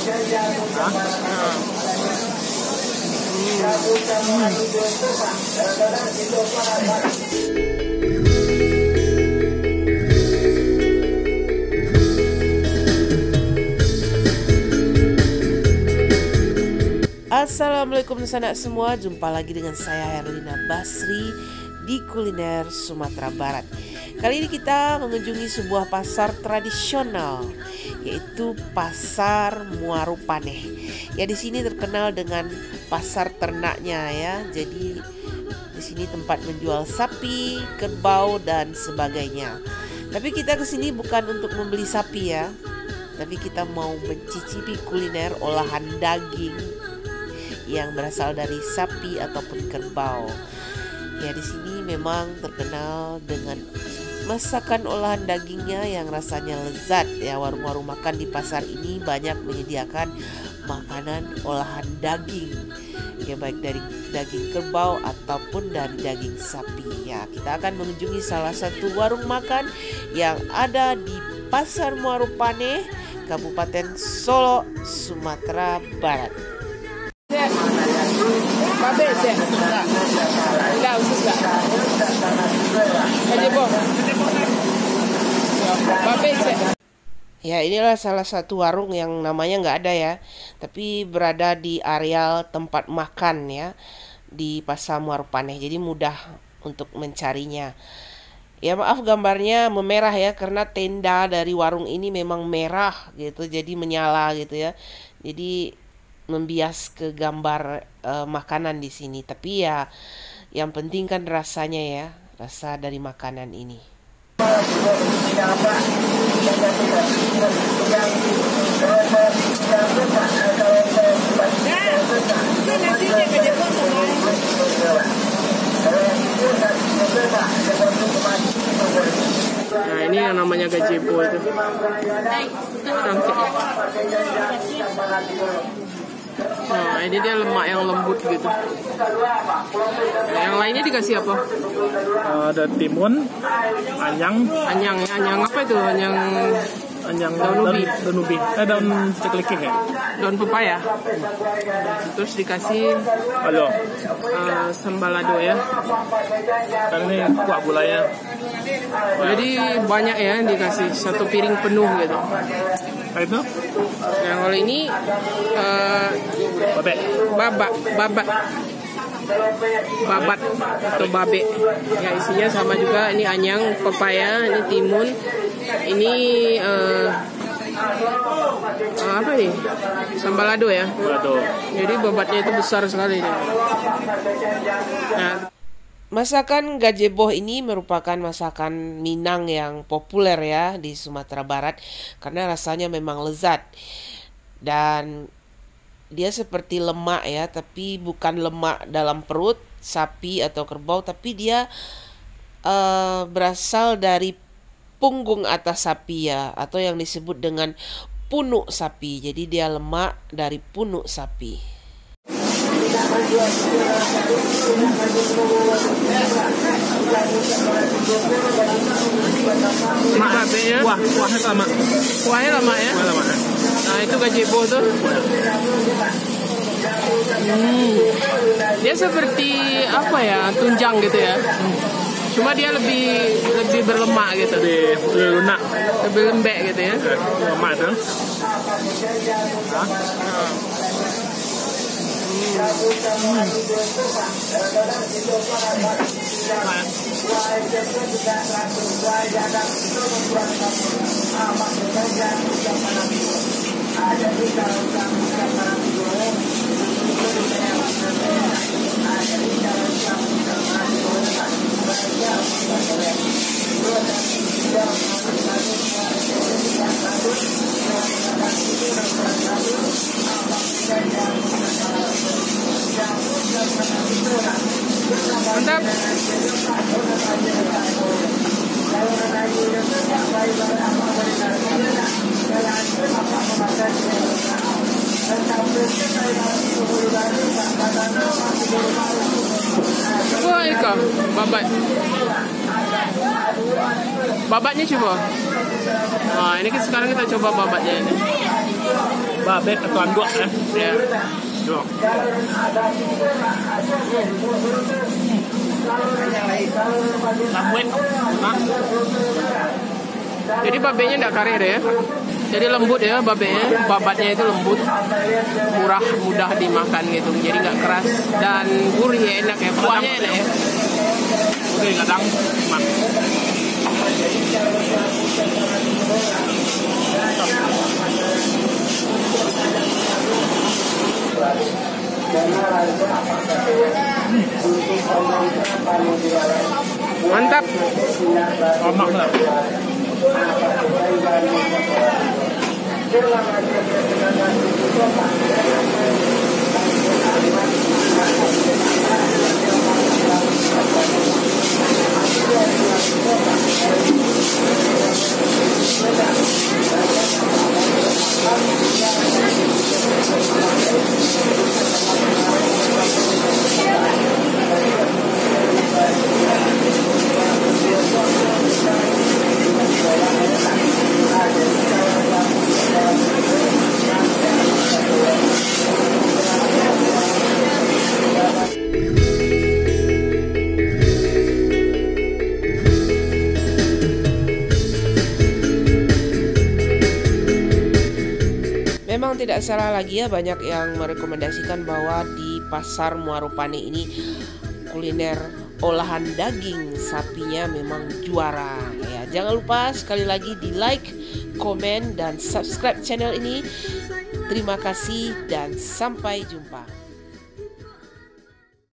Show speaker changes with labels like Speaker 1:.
Speaker 1: Assalamualaikum sanak semua, jumpa lagi dengan saya Herlina Basri di Kuliner Sumatera Barat. Kali ini kita mengunjungi sebuah pasar tradisional, yaitu Pasar Muaru Paneh. Ya, di sini terkenal dengan pasar ternaknya ya. Jadi di sini tempat menjual sapi, kerbau dan sebagainya. Tapi kita kesini bukan untuk membeli sapi ya, tapi kita mau mencicipi kuliner olahan daging yang berasal dari sapi ataupun kerbau. Ya, di sini memang terkenal dengan masakan olahan dagingnya yang rasanya lezat ya. Warung-warung makan di pasar ini banyak menyediakan makanan olahan daging, ya baik dari daging kerbau ataupun dari daging sapi. Ya, kita akan mengunjungi salah satu warung makan yang ada di Pasar Muaru Paneh, Kabupaten Solo, Sumatera Barat. Ya, inilah salah satu warung yang namanya nggak ada ya, tapi berada di areal tempat makan ya di Pasar Muaru Paneh. Jadi mudah untuk mencarinya. Ya, maaf gambarnya memerah ya, karena tenda dari warung ini memang merah gitu, jadi menyala gitu ya. Jadi membias ke gambar makanan di sini. Tapi ya yang penting kan rasanya ya, rasa dari makanan ini.
Speaker 2: Nah, ini yang namanya gazebo itu. Nah, ini dia lemak yang lembut gitu. Nah, yang lainnya dikasih apa?
Speaker 3: Ada timun, anyang
Speaker 2: ya, anyang apa itu? Daun ubi.
Speaker 3: Daun ceklekeh ya.
Speaker 2: Daun pepaya. Terus dikasih sambalado ya.
Speaker 3: Karena ini kuah gulanya.
Speaker 2: Jadi banyak ya dikasih, satu piring penuh gitu.
Speaker 3: Nah, itu?
Speaker 2: Yang kalau ini babat atau babe. Ya, isinya sama juga. Ini anyang, pepaya, ini timun, ini apa nih? Sambalado ya. Jadi babatnya itu besar sekali nih. Nah,
Speaker 1: masakan gazebo ini merupakan masakan Minang yang populer ya di Sumatera Barat karena rasanya memang lezat. Dan dia seperti lemak ya, tapi bukan lemak dalam perut sapi atau kerbau, tapi dia berasal dari punggung atas sapi ya, atau yang disebut dengan punuk sapi. Jadi dia lemak dari punuk sapi.
Speaker 2: babenya kuahnya lama ya. Nah, itu gazebo tuh. Dia seperti apa ya, tunjang gitu ya. Cuma dia lebih berlemak gitu.
Speaker 3: Lebih lunak.
Speaker 2: Lebih lembek gitu ya.
Speaker 3: Lemak tuh.
Speaker 2: Mantap. Coba ikan babat. Babatnya coba. Nah, ini sekarang kita coba babatnya ini.
Speaker 3: Babek atau anduk ya.
Speaker 2: Ya.
Speaker 3: Yo. Lambuet. Nah,
Speaker 2: Jadi babenya enggak karir ya. Jadi lembut ya babenya, babatnya itu lembut, murah, mudah dimakan gitu. Jadi nggak keras dan gurih ya, enak ya. Kuahnya enak ya.
Speaker 3: oke kadang mak.
Speaker 2: Mantap.
Speaker 3: Lemak lah.
Speaker 1: Memang tidak salah lagi ya, banyak yang merekomendasikan bahwa di pasar Muarupane ini kuliner olahan daging sapinya memang juara ya. Jangan lupa sekali lagi di like, komen, dan subscribe channel ini. Terima kasih dan sampai jumpa.